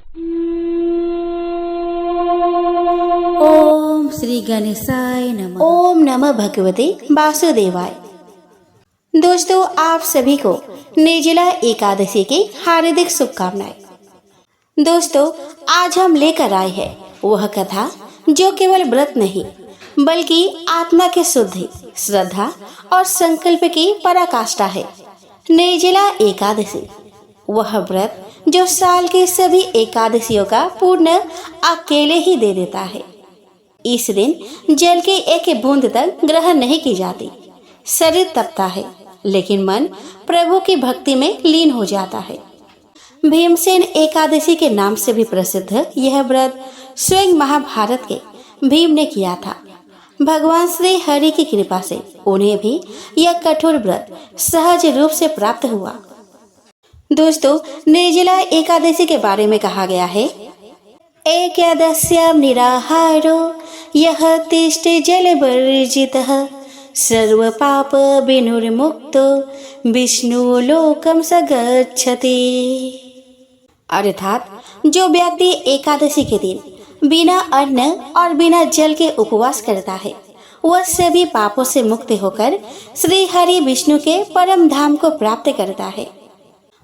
ओम श्री गणेशाय नमः। ओम नमः भगवते वासुदेवाय। दोस्तों, आप सभी को निर्जला एकादशी की हार्दिक शुभकामनाएं। दोस्तों, आज हम लेकर आए हैं वह कथा जो केवल व्रत नहीं बल्कि आत्मा की शुद्धि, श्रद्धा और संकल्प की पराकाष्ठा है। निर्जला एकादशी वह व्रत जो साल की सभी एकादशियों का पुण्य अकेले ही दे देता है। इस दिन जल की एक बूंद तक ग्रहण नहीं की जाती। शरीर तपता है लेकिन मन प्रभु की भक्ति में लीन हो जाता है। भीमसेन एकादशी के नाम से भी प्रसिद्ध यह व्रत स्वयं महाभारत के भीम ने किया था। भगवान श्री हरि की कृपा से उन्हें भी यह कठोर व्रत सहज रूप से प्राप्त हुआ। दोस्तों, निर्जला एकादशी के बारे में कहा गया है, एकादश्याम निराहारो यह तिष्ठति जलवर्जितः सर्व पाप विनुर्मुक्तो विष्णु लोकम स गच्छति। अर्थात जो व्यक्ति एकादशी के दिन बिना अन्न और बिना जल के उपवास करता है वह सभी पापों से मुक्त होकर श्री हरि विष्णु के परम धाम को प्राप्त करता है।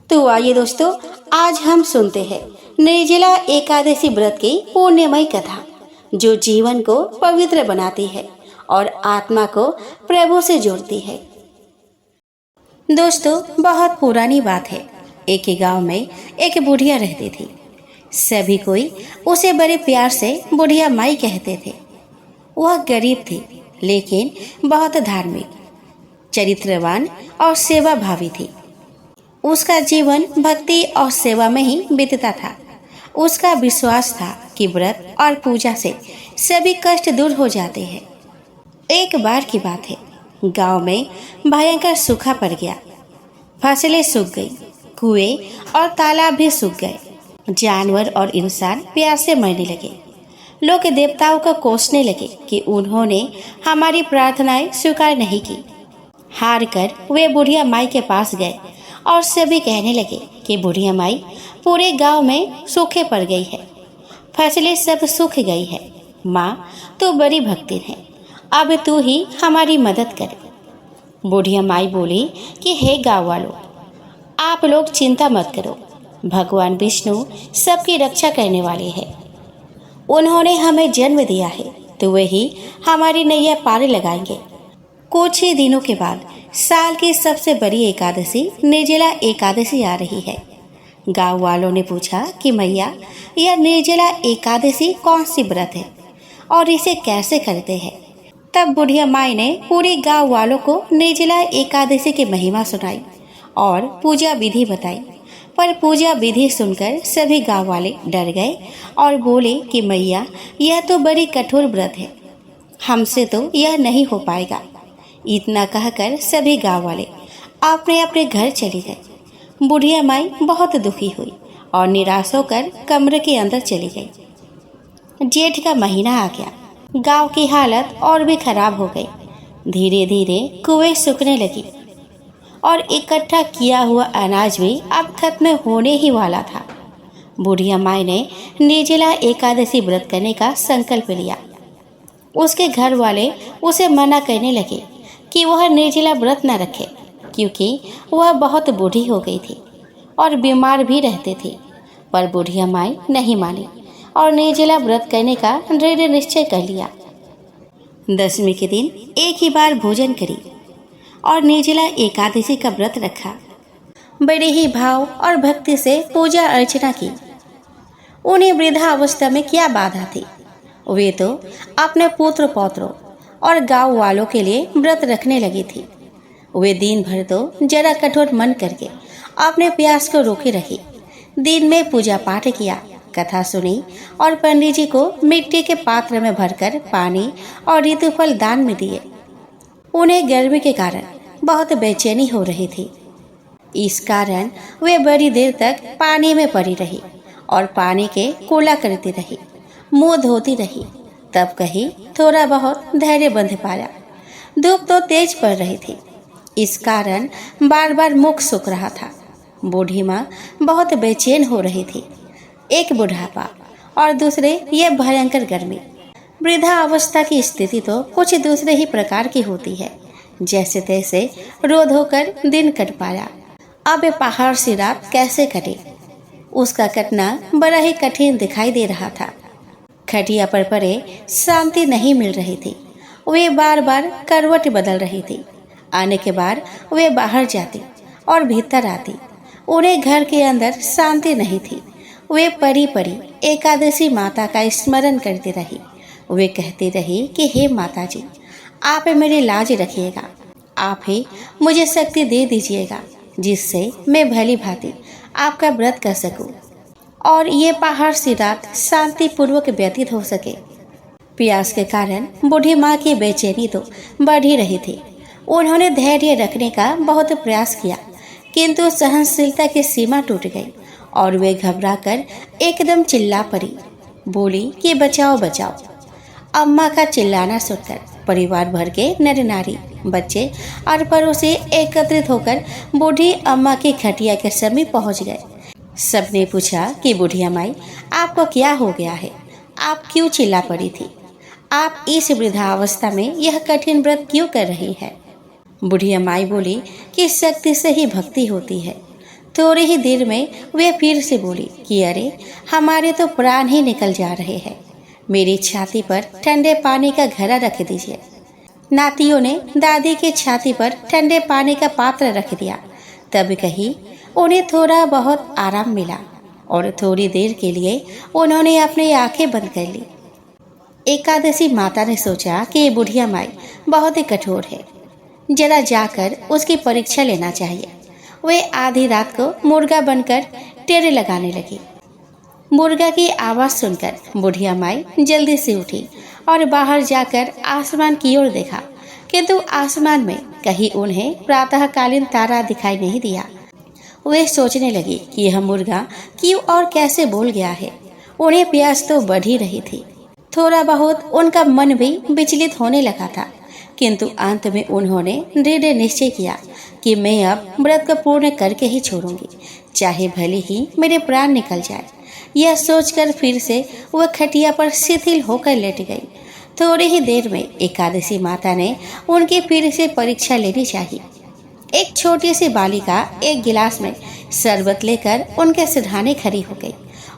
तो आइए दोस्तों, आज हम सुनते हैं निर्जला एकादशी व्रत की पुण्यमय कथा जो जीवन को पवित्र बनाती है और आत्मा को प्रभु से जोड़ती है। दोस्तों, बहुत पुरानी बात है। एक ही गांव में एक बुढ़िया रहती थी। सभी कोई उसे बड़े प्यार से बुढ़िया माई कहते थे। वह गरीब थी लेकिन बहुत धार्मिक, चरित्रवान और सेवा भावी थी। उसका जीवन भक्ति और सेवा में ही बीतता था। उसका विश्वास था कि व्रत और पूजा से सभी कष्ट दूर हो जाते हैं। एक बार की बात है, गांव में भयंकर सूखा पड़ गया। फसलें सूख गई, कुएं और तालाब भी सूख गए। जानवर और इंसान प्यास से मरने लगे। लोग देवताओं को कोसने लगे कि उन्होंने हमारी प्रार्थनाएं स्वीकार नहीं की। हार कर वे बुढ़िया माई के पास गए और सभी कहने लगे कि बुढ़िया माई, पूरे गांव में सूखे पड़ गई है, फसलें सब सूख गई है। माँ, तू बड़ी भक्तिन है, अब तू ही हमारी मदद कर। बुढ़िया माई बोली कि हे गाँव वालों, आप लोग चिंता मत करो, भगवान विष्णु सबकी रक्षा करने वाले हैं। उन्होंने हमें जन्म दिया है तो वही हमारी नैया पार लगाएंगे। कुछ ही दिनों के बाद साल की सबसे बड़ी एकादशी निर्जला एकादशी आ रही है। गांव वालों ने पूछा कि मैया, यह निर्जला एकादशी कौन सी व्रत है और इसे कैसे करते हैं? तब बुढ़िया माई ने पूरे गांव वालों को निर्जला एकादशी की महिमा सुनाई और पूजा विधि बताई। पर पूजा विधि सुनकर सभी गांव वाले डर गए और बोले कि मैया, यह तो बड़ी कठोर व्रत है, हमसे तो यह नहीं हो पाएगा। इतना कहकर सभी गांव वाले अपने अपने घर चले गए। बुढ़िया माई बहुत दुखी हुई और निराश होकर कमरे के अंदर चली गई। जेठ का महीना आ गया। गांव की हालत और भी खराब हो गई। धीरे धीरे कुएं सूखने लगी और इकट्ठा किया हुआ अनाज भी अब खत्म होने ही वाला था। बुढ़िया माई ने निर्जला एकादशी व्रत करने का संकल्प लिया। उसके घर वाले उसे मना करने लगे कि वह निर्जला व्रत न रखे क्योंकि वह बहुत बूढ़ी हो गई थी और बीमार भी रहते थे। पर बुढ़िया माई नहीं मानी और निर्जला व्रत करने का दृढ़ निश्चय कर लिया। दशमी के दिन एक ही बार भोजन करी और निर्जला एकादशी का व्रत रखा। बड़े ही भाव और भक्ति से पूजा अर्चना की। उन्हें वृद्धावस्था में क्या बाधा थी? वे तो अपने पुत्र पौत्रों और गांव वालों के लिए व्रत रखने लगी थी। वे दिन भर तो जरा कठोर मन करके अपने प्यास को रोके रही। दिन में पूजा पाठ किया, कथा सुनी और पंडित जी को मिट्टी के पात्र में भरकर पानी और ऋतुफल दान में दिए। उन्हें गर्मी के कारण बहुत बेचैनी हो रही थी। इस कारण वे बड़ी देर तक पानी में पड़ी रही और पानी के कूला करती रही, मुंह धोती रही। तब कहीं थोड़ा बहुत धैर्य बंध पाया। धूप तो तेज पड़ रही थी, इस कारण बार बार मुख सूख रहा था। बूढ़ी माँ बहुत बेचैन हो रही थी। एक बुढ़ापा और दूसरे ये भयंकर गर्मी। वृद्धावस्था की स्थिति तो कुछ दूसरे ही प्रकार की होती है। जैसे तैसे रो धोकर दिन कट पाया, अब ये पहाड़ सी रात कैसे कटे, उसका कटना बड़ा ही कठिन दिखाई दे रहा था। खटिया पर पड़े शांति नहीं मिल रही थी। वे बार बार करवट बदल रही थी। आने के बाद वे बाहर जाती और भीतर आती। उन्हें घर के अंदर शांति नहीं थी। वे परी परी एकादशी माता का स्मरण करती रही। वे कहती रही कि हे माता जी, आप मेरी लाज रखिएगा, आप ही मुझे शक्ति दे दीजिएगा जिससे मैं भली भांति आपका व्रत कर सकूं और ये पहाड़ सी रात शांतिपूर्वक व्यतीत हो सके। प्यास के कारण बूढ़ी माँ की बेचैनी तो बढ़ ही रही थी। उन्होंने धैर्य रखने का बहुत प्रयास किया, किंतु सहनशीलता की सीमा टूट गई और वे घबराकर एकदम चिल्ला पड़ी। बोली कि बचाओ बचाओ। अम्मा का चिल्लाना सुनकर परिवार भर के नर नारी, बच्चे और पड़ोसी एकत्रित होकर बूढ़ी अम्मा की खटिया के समीप पहुंच गए। सबने पूछा कि बुढ़िया माई, आपको क्या हो गया है? आप क्यों चिल्ला पड़ी थी? आप इस वृद्धावस्था में यह कठिन व्रत क्यों कर रही है? बुढ़िया माई बोली कि शक्ति से ही भक्ति होती है। थोड़ी ही देर में वे फिर से बोली कि अरे, हमारे तो प्राण ही निकल जा रहे हैं। मेरी छाती पर ठंडे पानी का घड़ा रख दीजिए। नातियों ने दादी की छाती पर ठंडे पानी का पात्र रख दिया। तब कहीं उन्हें थोड़ा बहुत आराम मिला और थोड़ी देर के लिए उन्होंने अपनी आंखें बंद कर ली। एकादशी माता ने सोचा कि ये बुढ़िया माई बहुत ही कठोर है, जरा जाकर उसकी परीक्षा लेना चाहिए। वे आधी रात को मुर्गा बनकर टेरे लगाने लगी। मुर्गा की आवाज़ सुनकर बुढ़िया माई जल्दी से उठी और बाहर जाकर आसमान की ओर देखा, किंतु आसमान में कहीं उन्हें प्रातःकालीन तारा दिखाई नहीं दिया। वे सोचने लगी कि यह मुर्गा क्यों और कैसे बोल गया है। उन्हें प्यास तो बढ़ ही रही थी। थोड़ा बहुत उनका मन भी विचलित होने लगा था, किंतु अंत में उन्होंने दृढ़ निश्चय किया कि मैं अब व्रत को पूर्ण करके ही छोड़ूंगी, चाहे भले ही मेरे प्राण निकल जाए। यह सोचकर फिर से वह खटिया पर शिथिल होकर लेट गई। थोड़ी ही देर में एकादशी माता ने उनकी फिर से परीक्षा लेनी चाहिए। एक छोटी सी बालिका एक गिलास में शरबत लेकर उनके सिरहाने खड़ी हो गई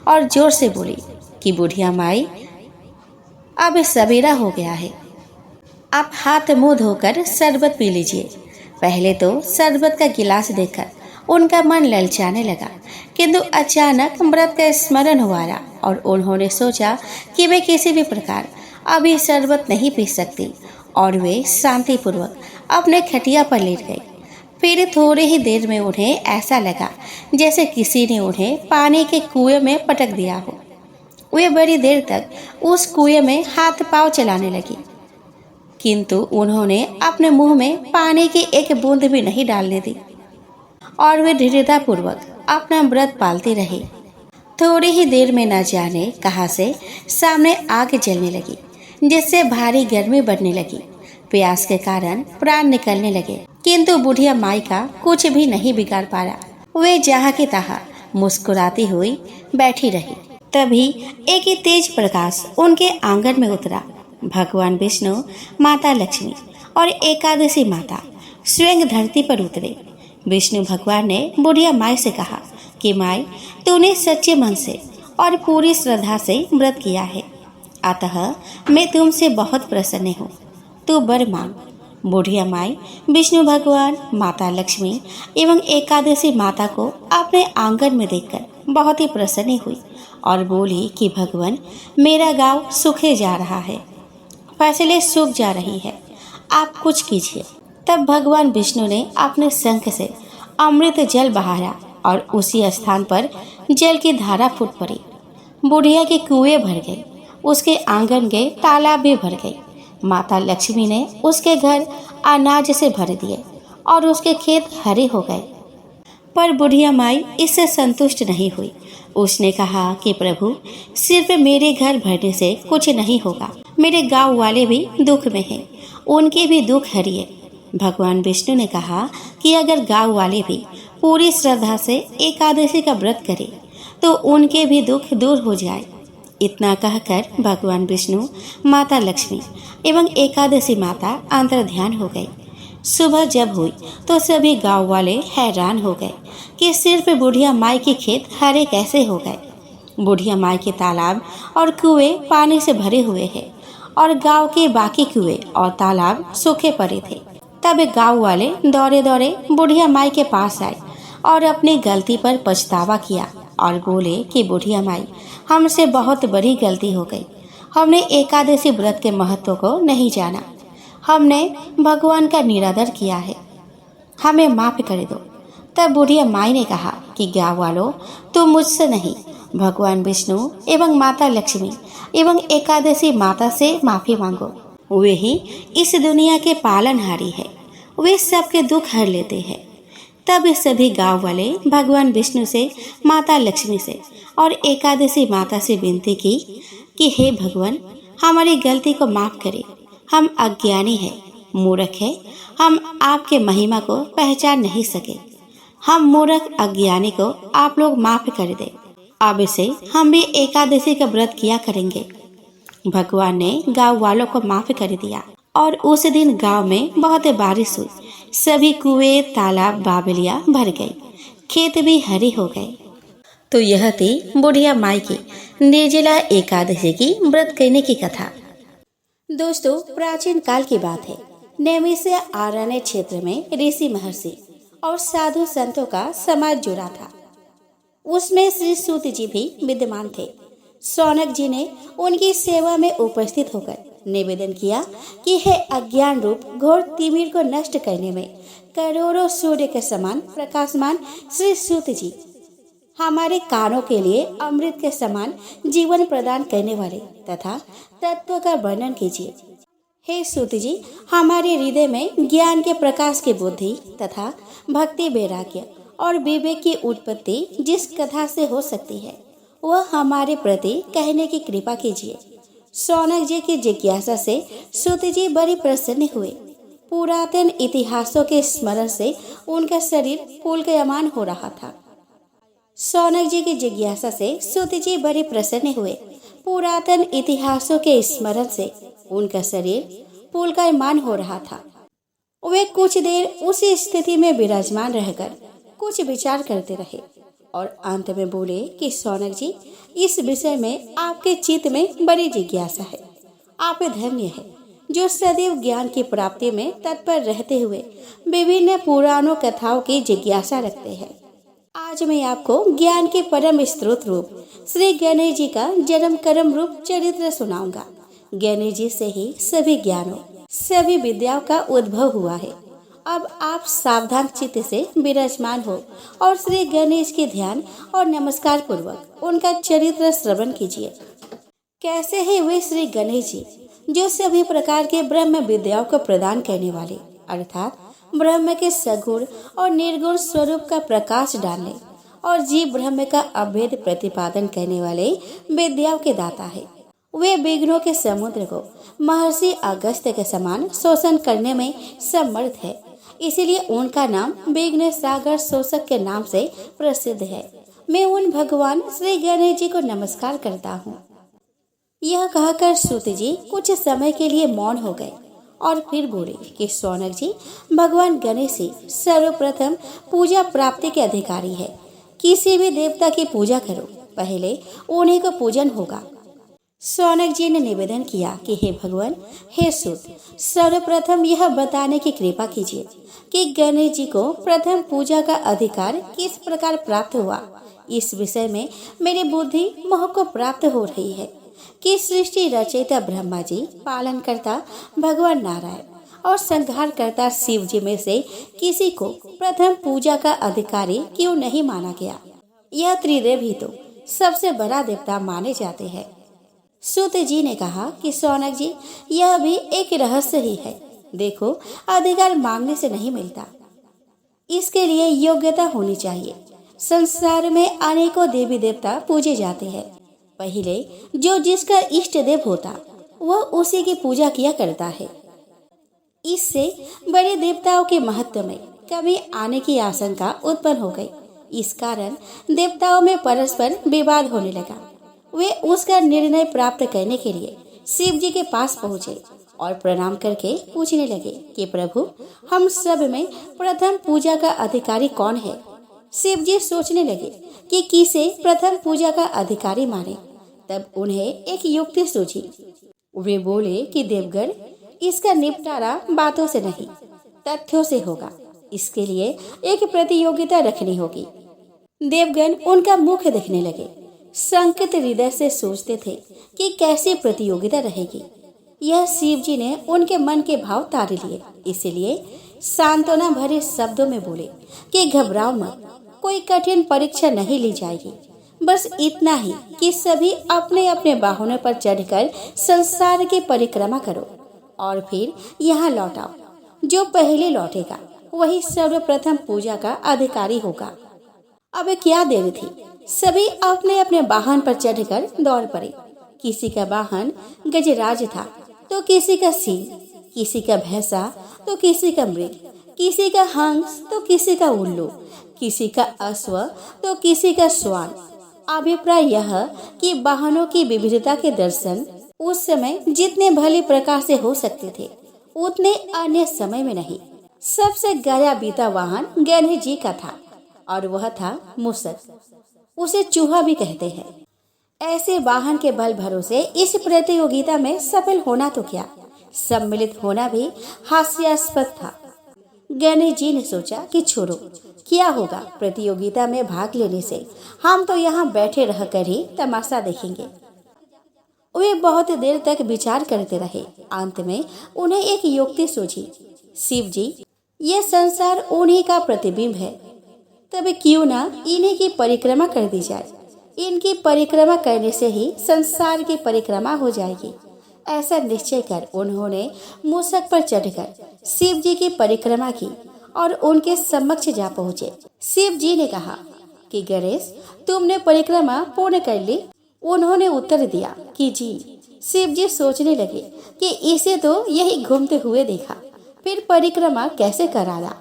और जोर से बोली कि बुढ़िया माई, अब सवेरा हो गया है, आप हाथ मुंह धोकर शरबत पी लीजिए। पहले तो शरबत का गिलास देखकर उनका मन ललचाने लगा, किंतु अचानक व्रत का स्मरण हुआ और उन्होंने सोचा कि वे किसी भी प्रकार अभी शरबत नहीं पी सकती और वे शांतिपूर्वक अपने खटिया पर लेट गई। फिर थोड़ी ही देर में उन्हें ऐसा लगा जैसे किसी ने उन्हें पानी के कुएं में पटक दिया हो। वे बड़ी देर तक उस कुएं में हाथ पांव चलाने लगी, किंतु उन्होंने अपने मुंह में पानी की एक बूंद भी नहीं डालने दी और वे दृढ़तापूर्वक अपना व्रत पालती रही। थोड़ी ही देर में न जाने कहाँ से सामने आग जलने लगी, जिससे भारी गर्मी बढ़ने लगी। प्यास के कारण प्राण निकलने लगे, किंतु बुढ़िया माई का कुछ भी नहीं बिगाड़ पाया। वे जहाँ की तहाँ मुस्कुराती हुई बैठी रही। तभी एक ही तेज प्रकाश उनके आंगन में उतरा। भगवान विष्णु, माता लक्ष्मी और एकादशी माता स्वयं धरती पर उतरे। विष्णु भगवान ने बुढ़िया माई से कहा कि माई, तूने सच्चे मन से और पूरी श्रद्धा से व्रत किया है, अतः मैं तुमसे बहुत प्रसन्न हूँ। तू वर मांग। बुढ़िया माई विष्णु भगवान, माता लक्ष्मी एवं एकादशी माता को अपने आंगन में देखकर बहुत ही प्रसन्न हुई और बोली कि भगवान, मेरा गांव सूखे जा रहा है, फसलें सूख जा रही है, आप कुछ कीजिए। तब भगवान विष्णु ने अपने शंख से अमृत जल बहाया और उसी स्थान पर जल की धारा फूट पड़ी। बुढ़िया के कुएं भर गए, उसके आंगन के तालाब भी भर गए। माता लक्ष्मी ने उसके घर अनाज से भर दिए और उसके खेत हरे हो गए। पर बुढ़िया माई इससे संतुष्ट नहीं हुई। उसने कहा कि प्रभु, सिर्फ मेरे घर भरने से कुछ नहीं होगा, मेरे गांव वाले भी दुख में हैं, उनके भी दुख हरिए। भगवान विष्णु ने कहा कि अगर गांव वाले भी पूरी श्रद्धा से एकादशी का व्रत करें तो उनके भी दुख दूर हो जाए। इतना कहकर भगवान विष्णु, माता लक्ष्मी एवं एकादशी माता अंतर ध्यान हो गई। सुबह जब हुई तो सभी गांव वाले हैरान हो गए कि सिर्फ बुढ़िया माई के खेत हरे कैसे हो गए। बुढ़िया माई के तालाब और कुएं पानी से भरे हुए हैं और गांव के बाकी कुएं और तालाब सूखे पड़े थे। तब गांव वाले दौड़े दौड़े बुढ़िया माई के पास आए और अपनी गलती पर पछतावा किया और बोले कि बुढ़िया माई, हमसे बहुत बड़ी गलती हो गई। हमने एकादशी व्रत के महत्व को नहीं जाना। हमने भगवान का निरादर किया है, हमें माफ कर दो। तब बुढ़िया माई ने कहा कि गाँव वालों, तुम मुझसे नहीं, भगवान विष्णु एवं माता लक्ष्मी एवं एकादशी माता से माफी मांगो। वे ही इस दुनिया के पालनहारी है, वे सबके दुख हर लेते हैं। तब सभी गांव वाले भगवान विष्णु से, माता लक्ष्मी से और एकादशी माता से विनती की कि हे भगवान, हमारी गलती को माफ करें। हम अज्ञानी हैं, मूर्ख हैं, हम आपके महिमा को पहचान नहीं सके। हम मूर्ख अज्ञानी को आप लोग माफ कर दे। अब से हम भी एकादशी का व्रत किया करेंगे। भगवान ने गांव वालों को माफ कर दिया और उस दिन गांव में बहुत बारिश हुई। सभी कुएं, तालाब, बावलियां भर गई, खेत भी हरे हो गए। तो यह थी बुढ़िया माई की निर्जला एकादशी की व्रत करने की कथा। दोस्तों, प्राचीन काल की बात है। नैमिषारण्य आरण्य क्षेत्र में ऋषि, महर्षि और साधु संतों का समाज जुड़ा था। उसमें श्री सूत जी भी विद्यमान थे। शौनक जी ने उनकी सेवा में उपस्थित होकर निवेदन किया कि हे अज्ञान रूप घोर तिमिर को नष्ट करने में करोड़ों सूर्य के समान प्रकाशमान श्री सूत जी, हमारे कानों के लिए अमृत के समान जीवन प्रदान करने वाले तथा तत्व का वर्णन कीजिए। हे सूत जी, हमारे हृदय में ज्ञान के प्रकाश की बुद्धि तथा भक्ति, वैराग्य और विवेक की उत्पत्ति जिस कथा से हो सकती है, वह हमारे प्रति कहने की कृपा कीजिए। शौनक जी की जिज्ञासा से सूत जी बड़ी प्रसन्न हुए। पुरातन इतिहासों के स्मरण से उनका शरीर पुलकायमान हो रहा था। शौनक जी की जिज्ञासा से सूत जी बड़े प्रसन्न हुए। पुरातन इतिहासों के स्मरण से उनका शरीर पुलकायमान हो रहा था। वे कुछ देर उसी स्थिति में विराजमान रहकर कुछ विचार करते रहे और अंत में बोले कि शौनक जी, इस विषय में आपके चित्त में बड़ी जिज्ञासा है। आप धन्य है जो सदैव ज्ञान की प्राप्ति में तत्पर रहते हुए विभिन्न पुराणों कथाओं की जिज्ञासा रखते हैं। आज मैं आपको ज्ञान के परम स्रोत रूप श्री गणेश जी का जन्म कर्म रूप चरित्र सुनाऊंगा। गणेश जी से ही सभी ज्ञानों, सभी विद्याओं का उद्भव हुआ है। अब आप सावधान चित्त से विराजमान हो और श्री गणेश के ध्यान और नमस्कार पूर्वक उनका चरित्र श्रवण कीजिए। कैसे है वे श्री गणेश जी, जो सभी प्रकार के ब्रह्म विद्याओं को प्रदान करने वाले, अर्थात ब्रह्म के सगुण और निर्गुण स्वरूप का प्रकाश डालने और जीव ब्रह्म का अभेद प्रतिपादन करने वाले विद्याओं के दाता है। वे विघ्नों के समुद्र को महर्षि अगस्त्य के समान शोषण करने में समर्थ है, इसीलिए उनका नाम विघ्न सागर शोषक के नाम से प्रसिद्ध है। मैं उन भगवान श्री गणेश जी को नमस्कार करता हूँ। यह कहकर सूत जी कुछ समय के लिए मौन हो गए और फिर बोले कि शौनक जी, भगवान गणेश जी सर्वप्रथम पूजा प्राप्ति के अधिकारी है। किसी भी देवता की पूजा करो, पहले उन्हीं को पूजन होगा। शौनक जी ने निवेदन किया कि हे भगवान, हे सूत, सर्वप्रथम यह बताने की कृपा कीजिए कि गणेश जी को प्रथम पूजा का अधिकार किस प्रकार प्राप्त हुआ। इस विषय में मेरी बुद्धि मोह को प्राप्त हो रही है कि सृष्टि रचयिता ब्रह्मा जी, पालन करता भगवान नारायण और संहार करता शिव जी में से किसी को प्रथम पूजा का अधिकारी क्यों नहीं माना गया। यह त्रिदेव ही तो सबसे बड़ा देवता माने जाते हैं। सूत जी ने कहा कि शौनक जी, यह भी एक रहस्य ही है। देखो, अधिकार मांगने से नहीं मिलता, इसके लिए योग्यता होनी चाहिए। संसार में अनेकों देवी देवता पूजे जाते हैं। पहले जो जिसका इष्ट देव होता वह उसी की पूजा किया करता है। इससे बड़े देवताओं के महत्व में कमी आने की आशंका उत्पन्न हो गई। इस कारण देवताओं में परस्पर विवाद होने लगा। वे उसका निर्णय प्राप्त करने के लिए शिव जी के पास पहुँचे और प्रणाम करके पूछने लगे कि प्रभु, हम सब में प्रथम पूजा का अधिकारी कौन है। शिव जी सोचने लगे कि किसे प्रथम पूजा का अधिकारी माने। तब उन्हें एक युक्ति सूझी। वे बोले कि देवगण, इसका निपटारा बातों से नहीं, तथ्यों से होगा। इसके लिए एक प्रतियोगिता रखनी होगी। देवगण उनका मुख देखने लगे, संकित हृदय से सोचते थे कि कैसी प्रतियोगिता रहेगी। यह शिव जी ने उनके मन के भाव ताड़ लिए, इसलिए सांत्वना भरे शब्दों में बोले कि घबराओ मत, कोई कठिन परीक्षा नहीं ली जाएगी। बस इतना ही कि सभी अपने अपने वाहनों पर चढ़कर संसार की परिक्रमा करो और फिर यहाँ लौट आओ। जो पहले लौटेगा वही सर्वप्रथम पूजा का अधिकारी होगा। अब क्या देर थी, सभी अपने अपने वाहन पर चढ़कर दौड़ पड़े। किसी का वाहन गजराज था तो किसी का सिंह, किसी का भैंसा तो किसी का मृग, किसी का हंस तो किसी का उल्लू, किसी का अश्व तो किसी का श्वान। अभिप्राय यह कि वाहनों की विविधता के दर्शन उस समय जितने भली प्रकार से हो सकते थे, उतने अन्य समय में नहीं। सबसे गया बीता वाहन गणेश जी का था और वह था मूषक। उसे चूहा भी कहते हैं। ऐसे वाहन के बल भरोसे इस प्रतियोगिता में सफल होना तो क्या, सम्मिलित होना भी हास्यास्पद था। गणेश जी ने सोचा कि छोड़ो, क्या होगा प्रतियोगिता में भाग लेने से, हम तो यहाँ बैठे रहकर ही तमाशा देखेंगे। वे बहुत देर तक विचार करते रहे। अंत में उन्हें एक युक्ति सूझी। शिव जी, ये संसार उन्हीं का प्रतिबिंब है, तब क्यों ना इन्हीं की परिक्रमा कर दी जाए। इनकी परिक्रमा करने से ही संसार की परिक्रमा हो जाएगी। ऐसा निश्चय कर उन्होंने मूषक पर चढ़कर शिव जी की परिक्रमा की और उनके समक्ष जा पहुँचे। शिव जी ने कहा कि गणेश, तुमने परिक्रमा पूर्ण कर ली। उन्होंने उत्तर दिया कि जी। शिव जी सोचने लगे कि इसे तो यही घूमते हुए देखा, फिर परिक्रमा कैसे कराया।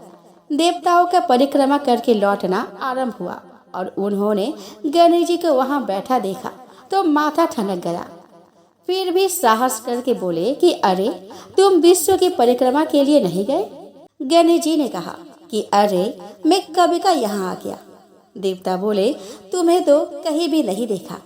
देवताओं का परिक्रमा करके लौटना आरंभ हुआ और उन्होंने गणेश जी को वहां बैठा देखा तो माथा ठनक गया। फिर भी साहस करके बोले कि अरे, तुम विश्व की परिक्रमा के लिए नहीं गए। गणेश जी ने कहा कि अरे, मैं कभी का यहाँ आ गया। देवता बोले, तुम्हें तो कहीं भी नहीं देखा।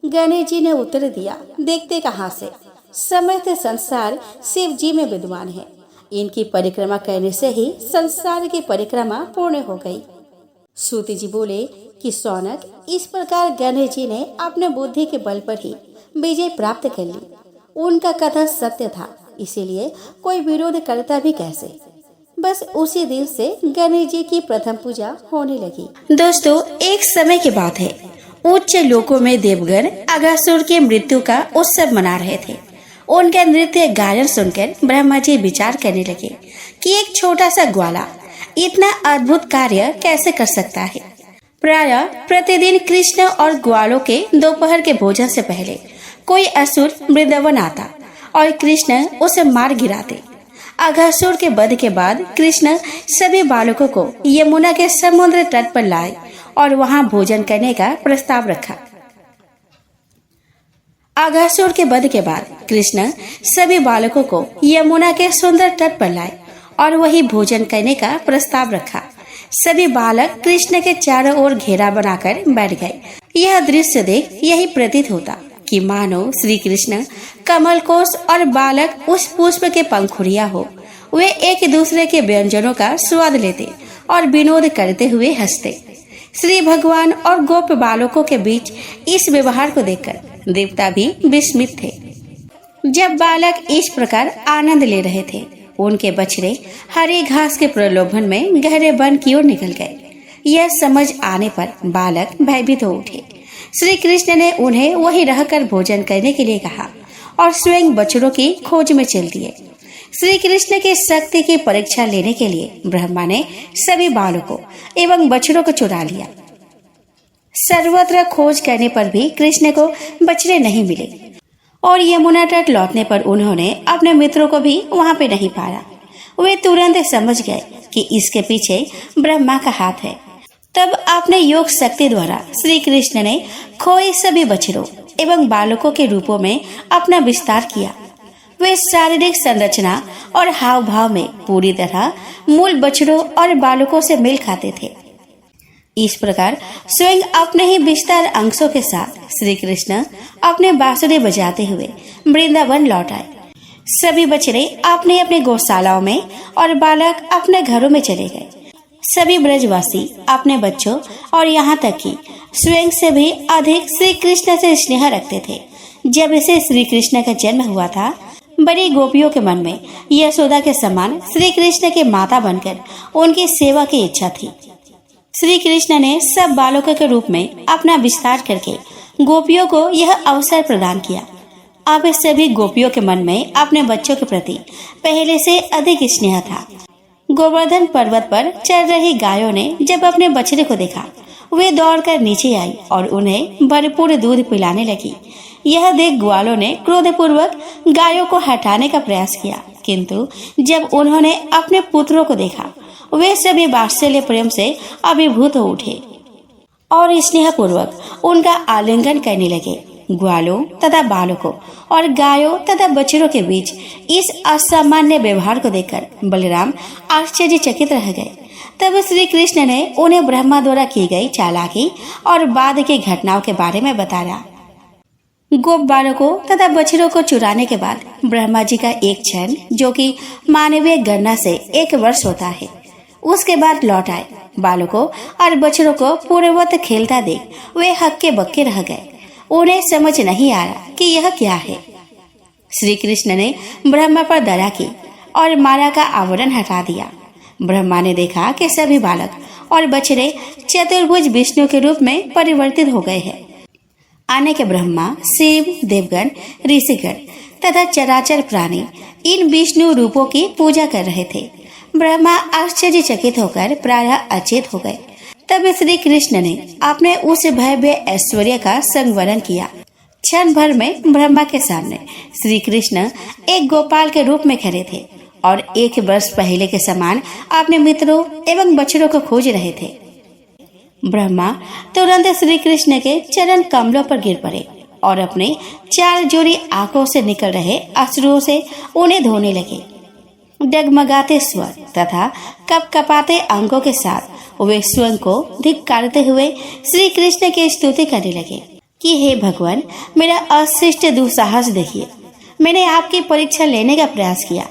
गणेश जी ने उत्तर दिया, देखते कहाँ से, समस्त संसार शिव जी में विद्वान है। इनकी परिक्रमा करने से ही संसार की परिक्रमा पूर्ण हो गई। सूत जी बोले कि सौनक, इस प्रकार गणेश जी ने अपने बुद्धि के बल पर ही विजय प्राप्त कर ली। उनका कथन सत्य था, इसीलिए कोई विरोध करता भी कैसे। बस उसी दिन से गणेश जी की प्रथम पूजा होने लगी। दोस्तों, एक समय की बात है। उच्च लोकों में देवगण अघासुर की मृत्यु का उत्सव मना रहे थे। उनका नृत्य गायन सुनकर ब्रह्मा जी विचार करने लगे कि एक छोटा सा ग्वाला इतना अद्भुत कार्य कैसे कर सकता है। प्रायः प्रतिदिन कृष्ण और ग्वालों के दोपहर के भोजन से पहले कोई असुर वृंदावन आता और कृष्ण उसे मार गिराते। अघासुर के वध के बाद कृष्ण सभी बालकों को यमुना के समुद्र तट पर लाए और वहां भोजन करने का प्रस्ताव रखा। अघासुर के वध के बाद कृष्ण सभी बालकों को यमुना के सुंदर तट पर लाए और वही भोजन करने का प्रस्ताव रखा। सभी बालक कृष्ण के चारों ओर घेरा बनाकर बैठ गए। यह दृश्य देख यही प्रतीत होता कि मानो श्री कृष्ण कमल कोश और बालक उस पुष्प के पंखुड़िया हो। वे एक दूसरे के व्यंजनों का स्वाद लेते और विनोद करते हुए हंसते। श्री भगवान और गोप बालकों के बीच इस व्यवहार को देखकर देवता भी विस्मित थे। जब बालक इस प्रकार आनंद ले रहे थे, उनके बछड़े हरी घास के प्रलोभन में गहरे वन की ओर निकल गए। यह समझ आने पर बालक भयभीत हो उठे। श्री कृष्ण ने उन्हें वहीं रहकर भोजन करने के लिए कहा और स्वयं बछड़ों की खोज में चल दिए। श्री कृष्ण की शक्ति की परीक्षा लेने के लिए ब्रह्मा ने सभी बालकों एवं बछड़ों को चुरा लिया। सर्वत्र खोज करने पर भी कृष्ण को बछड़े नहीं मिले और यमुना तट लौटने पर उन्होंने अपने मित्रों को भी वहां पे नहीं पाया। वे तुरंत समझ गए कि इसके पीछे ब्रह्मा का हाथ है। तब अपने योग शक्ति द्वारा श्री कृष्ण ने खोए सभी बछड़ों एवं बालकों के रूपों में अपना विस्तार किया। वे शारीरिक संरचना और हाव भाव में पूरी तरह मूल बछड़ों और बालकों से मेल खाते थे। इस प्रकार स्वयं अपने ही विस्तार अंशों के साथ श्री कृष्ण अपने बांसुरी बजाते हुए वृंदावन लौट आए। सभी बछड़े अपने अपने गौशालाओं में और बालक अपने घरों में चले गए। सभी ब्रजवासी अपने बच्चों और यहाँ तक कि स्वयं से भी अधिक श्री कृष्ण से स्नेह रखते थे। जब इसे श्री कृष्ण का जन्म हुआ था, बड़ी गोपियों के मन में यशोदा के समान श्री कृष्ण के माता बनकर उनकी सेवा की इच्छा थी। श्री कृष्ण ने सब बालकों के रूप में अपना विस्तार करके गोपियों को यह अवसर प्रदान किया। अब सभी गोपियों के मन में अपने बच्चों के प्रति पहले से अधिक स्नेह था। गोवर्धन पर्वत पर चल रही गायों ने जब अपने बछड़े को देखा, वे दौड़कर नीचे आई और उन्हें भरपूर दूध पिलाने लगी। यह देख ग्वालों ने क्रोधपूर्वक गायों को हटाने का प्रयास किया, किंतु जब उन्होंने अपने पुत्रों को देखा, वे सभी वात्सल्य प्रेम से अभिभूत हो उठे और स्नेहपूर्वक उनका आलिंगन करने लगे। ग्वालों तथा बालकों और गायों तथा बछड़ों के बीच इस असामान्य व्यवहार को देखकर बलराम आश्चर्यचकित रह गए। तब श्री कृष्ण ने उन्हें ब्रह्मा द्वारा की गई चालाकी और बाद की घटनाओं के बारे में बताया। गोप बालकों तथा बछड़ों को चुराने के बाद ब्रह्मा जी का एक क्षण, जो कि मानवीय गणना से 1 वर्ष होता है, उसके बाद लौट आए। बालकों और बछड़ों को पूर्ववत खेलता देख वे हक्के बक्के रह गए। उन्हें समझ नहीं आ रहा कि यह क्या है। श्री कृष्ण ने ब्रह्मा पर दया की और माला का आवरण हटा दिया। ब्रह्मा ने देखा कि सभी बालक और बछड़े चतुर्भुज विष्णु के रूप में परिवर्तित हो गए हैं। आने के ब्रह्मा, शिव, देवगण, ऋषिगण तथा चराचर प्राणी इन विष्णु रूपों की पूजा कर रहे थे। ब्रह्मा आश्चर्यचकित होकर प्रायः अचेत हो गए। तब श्री कृष्ण ने अपने उस भव्य ऐश्वर्य का संवरण किया। क्षण भर में ब्रह्मा के सामने श्री कृष्ण एक गोपाल के रूप में खड़े थे और 1 वर्ष पहले के समान अपने मित्रों एवं बछड़ों को खोज रहे थे। ब्रह्मा तुरंत श्री कृष्ण के चरण कमलों पर गिर पड़े और अपने 4 जोड़ी आंखों से निकल रहे अश्रुओं से उन्हें धोने लगे। डगमगाते स्वर तथा कपकपाते अंगों के साथ वे स्वयं को धिक्कारते हुए श्री कृष्ण की स्तुति करने लगे कि हे भगवान, मेरा अशिष्ट दुस्साहस देखिए। मैंने आपकी परीक्षा लेने का प्रयास किया।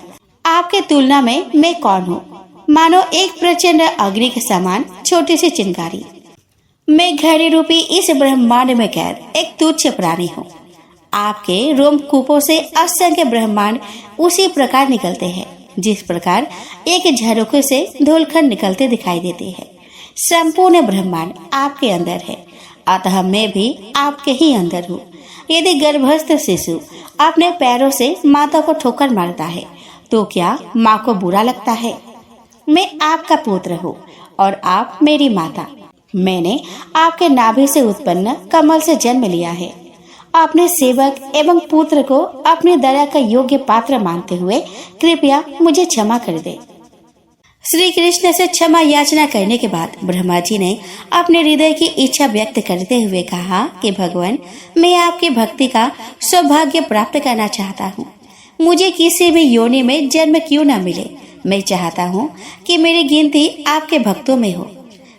आपके तुलना में मैं कौन हूँ? मानो एक प्रचंड अग्नि के समान छोटी सी चिंगारी। मैं घड़ी रूपी इस ब्रह्मांड में कैद एक तुच्छ प्राणी हूँ। आपके रोमकूपों से असंख्य ब्रह्मांड उसी प्रकार निकलते हैं जिस प्रकार एक झरोखे से धूलखंड निकलते दिखाई देते हैं। संपूर्ण ब्रह्मांड आपके अंदर है, अतः मैं भी आपके ही अंदर हूँ। यदि गर्भस्थ शिशु अपने पैरों से माता को ठोकर मारता है तो क्या माँ को बुरा लगता है? मैं आपका पुत्र हूँ और आप मेरी माता। मैंने आपके नाभि से उत्पन्न कमल से जन्म लिया है। अपने सेवक एवं पुत्र को अपनी दया का योग्य पात्र मानते हुए कृपया मुझे क्षमा कर दे। श्री कृष्ण से क्षमा याचना करने के बाद ब्रह्मा जी ने अपने हृदय की इच्छा व्यक्त करते हुए कहा कि भगवान, मैं आपकी भक्ति का सौभाग्य प्राप्त करना चाहता हूँ। मुझे किसी भी योनि में जन्म क्यों न मिले, मैं चाहता हूँ कि मेरी गिनती आपके भक्तों में हो।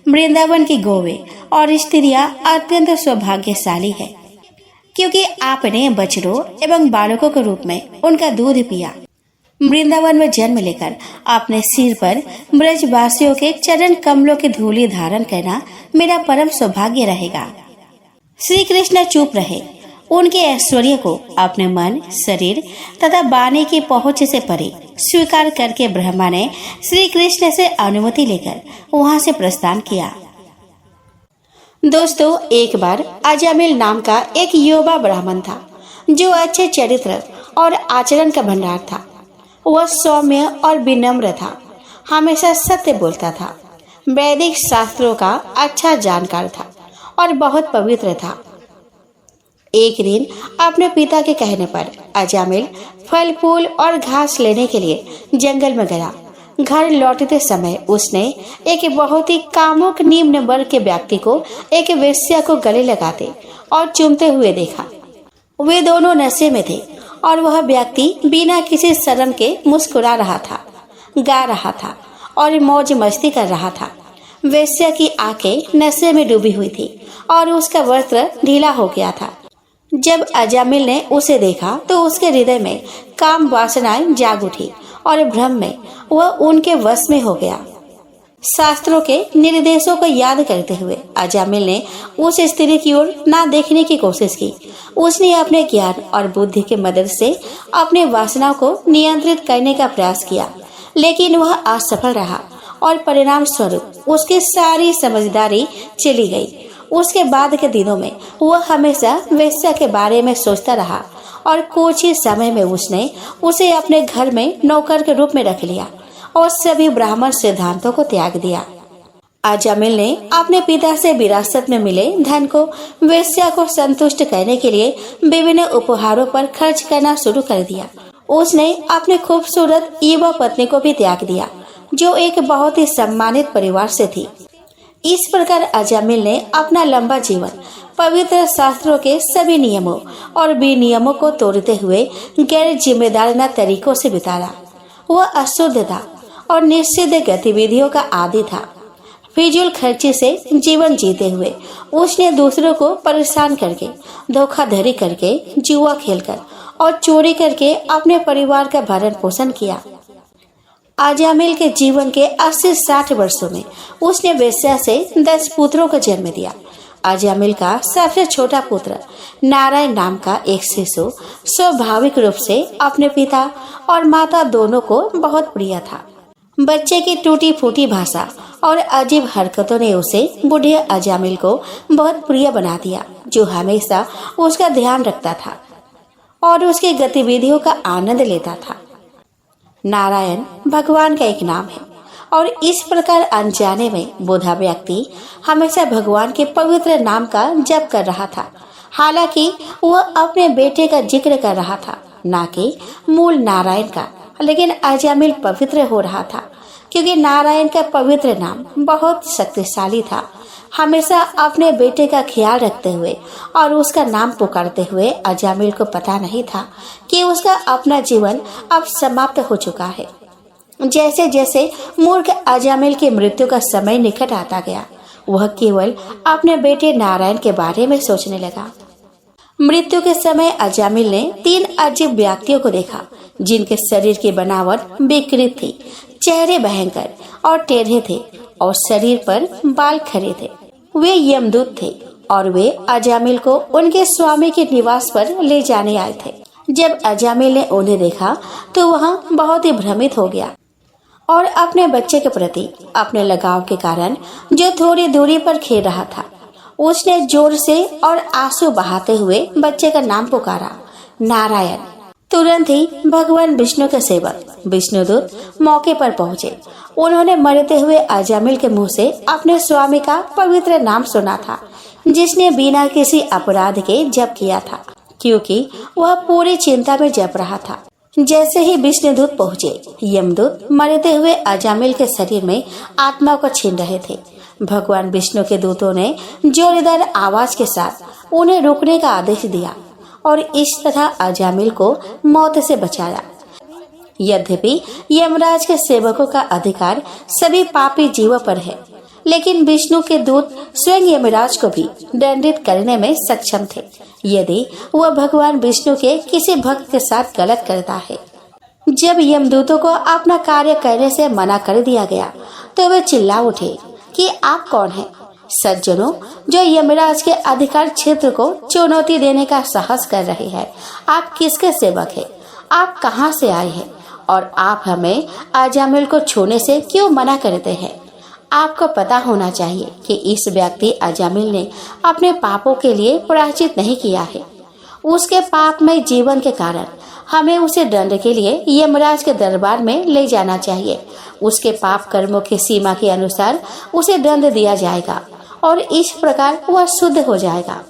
वृंदावन की गौवें और स्त्रियां अत्यंत सौभाग्यशाली है, क्योंकि आपने बछड़ों एवं बालकों के रूप में उनका दूध पिया। वृंदावन में जन्म लेकर अपने सिर पर ब्रजवासियों के चरण कमलों की धूलि धारण करना मेरा परम सौभाग्य रहेगा। श्री कृष्ण चुप रहे। उनके ऐश्वर्य को अपने मन, शरीर तथा वाणी की पहुंच से परे स्वीकार करके ब्रह्मा ने श्री कृष्ण से अनुमति लेकर वहां से प्रस्थान किया। दोस्तों, एक बार अजामिल नाम का एक युवा ब्राह्मण था जो अच्छे चरित्र और आचरण का भंडार था। वह सौम्य और विनम्र था, हमेशा सत्य बोलता था, वैदिक शास्त्रों का अच्छा जानकार था और बहुत पवित्र था। एक दिन अपने पिता के कहने पर अजामिल फल फूल और घास लेने के लिए जंगल में गया। घर लौटते समय उसने एक बहुत ही कामुक निम्न वर्ग के व्यक्ति को एक वेश्या को गले लगाते और चूमते हुए देखा। वे दोनों नशे में थे और वह व्यक्ति बिना किसी शर्म के मुस्कुरा रहा था, गा रहा था और मौज मस्ती कर रहा था। वेश्या की आंखें नशे में डूबी हुई थी और उसका वस्त्र ढीला हो गया था। जब अजामिल ने उसे देखा तो उसके हृदय में काम वासनाएं जाग उठी और भ्रम में वह उनके वश में हो गया। शास्त्रों के निर्देशों को याद करते हुए अजामिल ने उस स्त्री की ओर ना देखने की कोशिश की। उसने अपने ज्ञान और बुद्धि की मदद से अपने वासनाओं को नियंत्रित करने का प्रयास किया, लेकिन वह असफल रहा और परिणाम स्वरूप उसकी सारी समझदारी चली गई। उसके बाद के दिनों में वह हमेशा वेश्या के बारे में सोचता रहा और कुछ ही समय में उसने उसे अपने घर में नौकर के रूप में रख लिया और सभी ब्राह्मण सिद्धांतों को त्याग दिया। अजामिल ने अपने पिता से विरासत में मिले धन को वेश्या को संतुष्ट करने के लिए विभिन्न उपहारों पर खर्च करना शुरू कर दिया। उसने अपने खूबसूरत युवा पत्नी को भी त्याग दिया, जो एक बहुत ही सम्मानित परिवार से थी। इस प्रकार अजामिल ने अपना लंबा जीवन पवित्र शास्त्रों के सभी नियमों और विनियमों को तोड़ते हुए गैर जिम्मेदाराना तरीकों से बिताया। वह अशुद्ध था और निश्चित गतिविधियों का आदी था। फिजूल खर्ची से जीवन जीते हुए उसने दूसरों को परेशान करके, धोखाधड़ी करके, जुआ खेलकर और चोरी करके अपने परिवार का भरण पोषण किया। अजामिल के जीवन के 80-60 वर्षों में उसने वेश्या से 10 पुत्रों को जन्म दिया। अजामिल का सबसे छोटा पुत्र नारायण नाम का एक शिशु स्वाभाविक रूप से अपने पिता और माता दोनों को बहुत प्रिय था। बच्चे की टूटी फूटी भाषा और अजीब हरकतों ने उसे बूढ़े अजामिल को बहुत प्रिय बना दिया, जो हमेशा उसका ध्यान रखता था और उसकी गतिविधियों का आनंद लेता था। नारायण भगवान का एक नाम है और इस प्रकार अनजाने में बूढ़ा व्यक्ति हमेशा भगवान के पवित्र नाम का जप कर रहा था। हालांकि वह अपने बेटे का जिक्र कर रहा था, ना कि मूल नारायण का। लेकिन अजामिल पवित्र हो रहा था क्योंकि नारायण का पवित्र नाम बहुत शक्तिशाली था। हमेशा अपने बेटे का ख्याल रखते हुए और उसका नाम पुकारते हुए अजामिल को पता नहीं था कि उसका अपना जीवन अब समाप्त हो चुका है। जैसे जैसे मूर्ख अजामिल की मृत्यु का समय निकट आता गया, वह केवल अपने बेटे नारायण के बारे में सोचने लगा। मृत्यु के समय अजामिल ने 3 अजीब व्यक्तियों को देखा, जिनके शरीर की बनावट विकृत थी, चेहरे भयंकर और टेढ़े थे और शरीर पर बाल खड़े थे। वे यमदूत थे और वे अजामिल को उनके स्वामी के निवास पर ले जाने आए थे। जब अजामिल ने उन्हें देखा तो वह बहुत ही भ्रमित हो गया और अपने बच्चे के प्रति अपने लगाव के कारण जो थोड़ी दूरी पर खेल रहा था, उसने जोर से और आंसू बहाते हुए बच्चे का नाम पुकारा, नारायण। तुरंत ही भगवान विष्णु के सेवक विष्णुदूत मौके पर पहुँचे। उन्होंने मरते हुए अजामिल के मुंह से अपने स्वामी का पवित्र नाम सुना था, जिसने बिना किसी अपराध के जप किया था, क्योंकि वह पूरी चिंता में जप रहा था। जैसे ही विष्णुदूत पहुँचे, यमदूत मरते हुए अजामिल के शरीर में आत्मा को छीन रहे थे। भगवान विष्णु के दूतों ने जोरदार आवाज के साथ उन्हें रोकने का आदेश दिया और इस तरह अजामिल को मौत से बचाया। यद्यपि यमराज के सेवकों का अधिकार सभी पापी जीवों पर है, लेकिन विष्णु के दूत स्वयं यमराज को भी दंडित करने में सक्षम थे यदि वह भगवान विष्णु के किसी भक्त के साथ गलत करता है। जब यमदूतों को अपना कार्य करने से मना कर दिया गया तो वे चिल्ला उठे कि आप कौन हैं? सज्जनों, जो यमराज के अधिकार क्षेत्र को चुनौती देने का साहस कर रहे हैं, आप किसके सेवक हैं? आप कहां से आए हैं और आप हमें अजामिल को छूने से क्यों मना करते हैं? आपको पता होना चाहिए कि इस व्यक्ति अजामिल ने अपने पापों के लिए प्रायश्चित नहीं किया है। उसके पापमय जीवन के कारण हमें उसे दंड के लिए यमराज के दरबार में ले जाना चाहिए। उसके पाप कर्मों की सीमा के अनुसार उसे दंड दिया जाएगा और इस प्रकार वह शुद्ध हो जाएगा।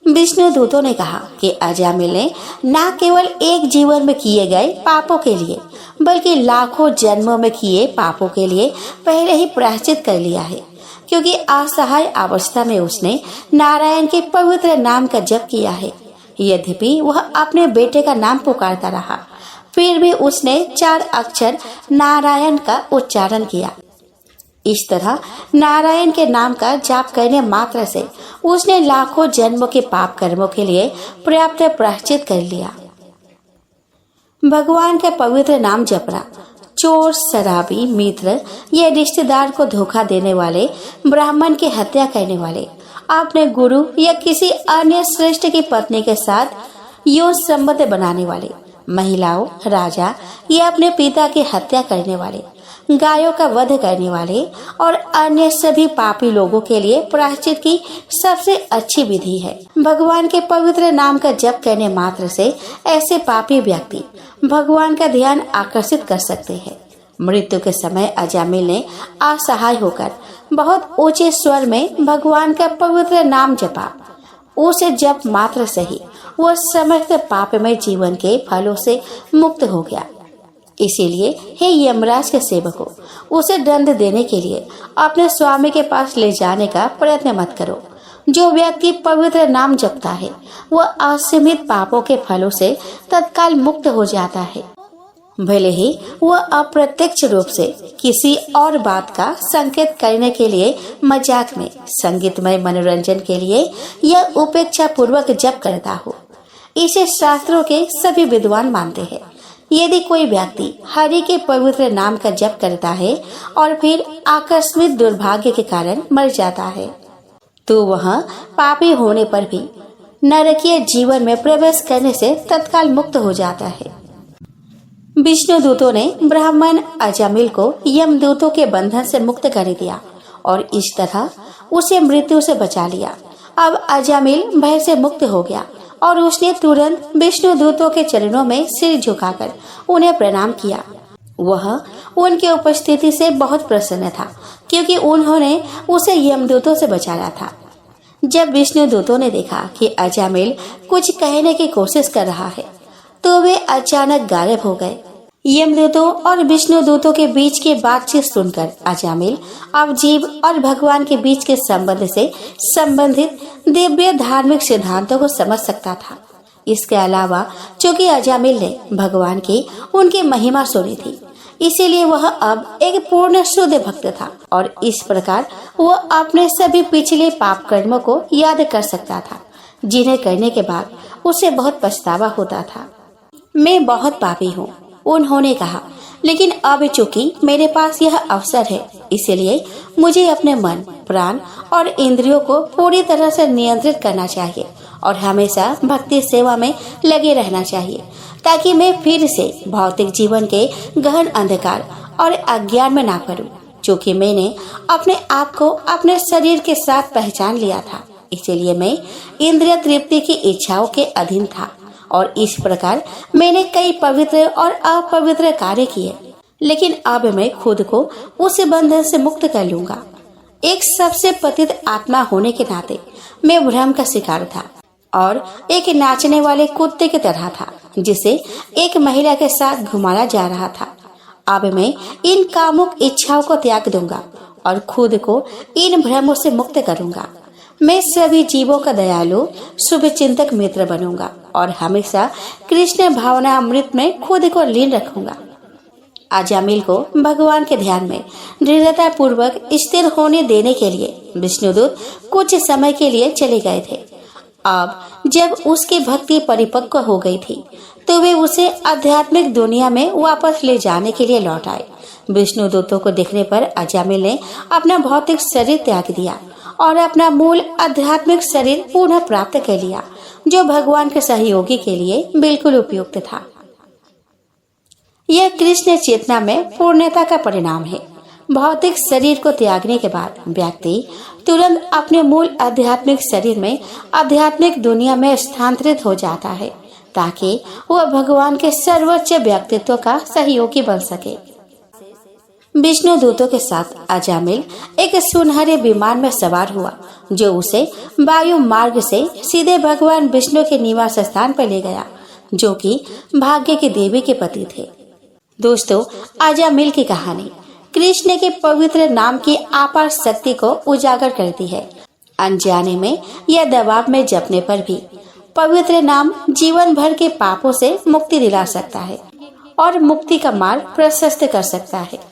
विष्णु दूतों ने कहा कि अजामिल ने न केवल एक जीवन में किए गए पापों के लिए बल्कि लाखों जन्मों में किए पापों के लिए पहले ही प्रायश्चित कर लिया है, क्योंकि असहाय अवस्था में उसने नारायण के पवित्र नाम का जप किया है। यद्यपि वह अपने बेटे का नाम पुकारता रहा, फिर भी उसने 4 अक्षर नारायण का उच्चारण किया। इस तरह नारायण के नाम का जाप करने मात्र से उसने लाखों जन्मों के पाप कर्मों के लिए पर्याप्त प्रायश्चित कर लिया। भगवान का पवित्र नाम जपना चोर, शराबी, मित्र या रिश्तेदार को धोखा देने वाले, ब्राह्मण की हत्या करने वाले, अपने गुरु या किसी अन्य श्रेष्ठ की पत्नी के साथ यौन संबंध बनाने वाले, महिलाओं, राजा या अपने पिता की हत्या करने वाले, गायों का वध करने वाले और अन्य सभी पापी लोगों के लिए प्रायश्चित की सबसे अच्छी विधि है। भगवान के पवित्र नाम का जप करने मात्र से ऐसे पापी व्यक्ति भगवान का ध्यान आकर्षित कर सकते हैं। मृत्यु के समय अजामिल ने असहाय होकर बहुत ऊंचे स्वर में भगवान का पवित्र नाम जपा। उसे जप मात्र से ही वह समस्त पापमय जीवन के फलों से मुक्त हो गया। इसीलिए हे यमराज के सेवकों, उसे दंड देने के लिए अपने स्वामी के पास ले जाने का प्रयत्न मत करो। जो व्यक्ति पवित्र नाम जपता है वह असीमित पापों के फलों से तत्काल मुक्त हो जाता है, भले ही वह अप्रत्यक्ष रूप से किसी और बात का संकेत करने के लिए मजाक में, संगीतमय मनोरंजन के लिए या उपेक्षा पूर्वक जप करता हो। इसे शास्त्रों के सभी विद्वान मानते हैं। यदि कोई व्यक्ति हरि के पवित्र नाम का जप करता है और फिर आकस्मिक दुर्भाग्य के कारण मर जाता है, तो वह पापी होने पर भी नरकीय जीवन में प्रवेश करने से तत्काल मुक्त हो जाता है। विष्णु दूतों ने ब्राह्मण अजामिल को यमदूतों के बंधन से मुक्त कर दिया और इस तरह उसे मृत्यु से बचा लिया। अब अजामिल भय से मुक्त हो गया और उसने तुरंत विष्णु दूतों के चरणों में सिर झुकाकर उन्हें प्रणाम किया। वह उनकी उपस्थिति से बहुत प्रसन्न था, क्योंकि उन्होंने उसे यमदूतों से बचाया था। जब विष्णु दूतों ने देखा कि अजामिल कुछ कहने की कोशिश कर रहा है, तो वे अचानक गायब हो गए। यमदूतों और विष्णु दूतों के बीच की बातचीत सुनकर अजामिल अब जीव और भगवान के बीच के संबंध से संबंधित दिव्य धार्मिक सिद्धांतों को समझ सकता था। इसके अलावा चूंकि अजामिल ने भगवान की उनकी महिमा सुनी थी, इसीलिए वह अब एक पूर्ण शुद्ध भक्त था और इस प्रकार वह अपने सभी पिछले पाप कर्मों को याद कर सकता था, जिन्हें करने के बाद उसे बहुत पछतावा होता था। मैं बहुत पापी हूँ, उन्होंने कहा, लेकिन अब चूंकि मेरे पास यह अवसर है, इसलिए मुझे अपने मन, प्राण और इंद्रियों को पूरी तरह से नियंत्रित करना चाहिए और हमेशा भक्ति सेवा में लगे रहना चाहिए, ताकि मैं फिर से भौतिक जीवन के गहन अंधकार और अज्ञान में ना पड़ूं। चूंकि मैंने अपने आप को अपने शरीर के साथ पहचान लिया था, इसलिए मैं इंद्रिय तृप्ति की इच्छाओं के अधीन था और इस प्रकार मैंने कई पवित्र और अपवित्र कार्य किए, लेकिन अब मैं खुद को उस बंधन से मुक्त कर लूंगा। एक सबसे पतित आत्मा होने के नाते मैं भ्रम का शिकार था और एक नाचने वाले कुत्ते की तरह था, जिसे एक महिला के साथ घुमाया जा रहा था। अब मैं इन कामुक इच्छाओं को त्याग दूंगा और खुद को इन भ्रमों से मुक्त करूंगा। मैं सभी जीवों का दयालु शुभ चिंतक मित्र बनूंगा और हमेशा कृष्ण भावना अमृत में खुद को लीन रखूंगा। अजामिल को भगवान के ध्यान में दृढ़ता पूर्वक स्थिर होने देने के लिए विष्णुदूत कुछ समय के लिए चले गए थे। अब जब उसकी भक्ति परिपक्व हो गई थी, तो वे उसे आध्यात्मिक दुनिया में वापस ले जाने के लिए लौट आए। विष्णुदूतों को देखने पर अजामिल ने अपना भौतिक शरीर त्याग दिया और अपना मूल आध्यात्मिक शरीर पुनः प्राप्त कर लिया, जो भगवान के सहयोगी के लिए बिल्कुल उपयुक्त था। यह कृष्ण चेतना में पूर्णता का परिणाम है। भौतिक शरीर को त्यागने के बाद व्यक्ति तुरंत अपने मूल आध्यात्मिक शरीर में आध्यात्मिक दुनिया में स्थानांतरित हो जाता है, ताकि वह भगवान के सर्वोच्च व्यक्तित्व का सहयोगी बन सके। विष्णु दूतों के साथ अजामिल एक सुनहरे विमान में सवार हुआ, जो उसे वायु मार्ग से सीधे भगवान विष्णु के निवास स्थान पर ले गया, जो कि भाग्य की देवी के पति थे। दोस्तों, अजामिल की कहानी कृष्ण के पवित्र नाम की अपार शक्ति को उजागर करती है। अनजाने में या दबाव में जपने पर भी पवित्र नाम जीवन भर के पापों से मुक्ति दिला सकता है और मुक्ति का मार्ग प्रशस्त कर सकता है।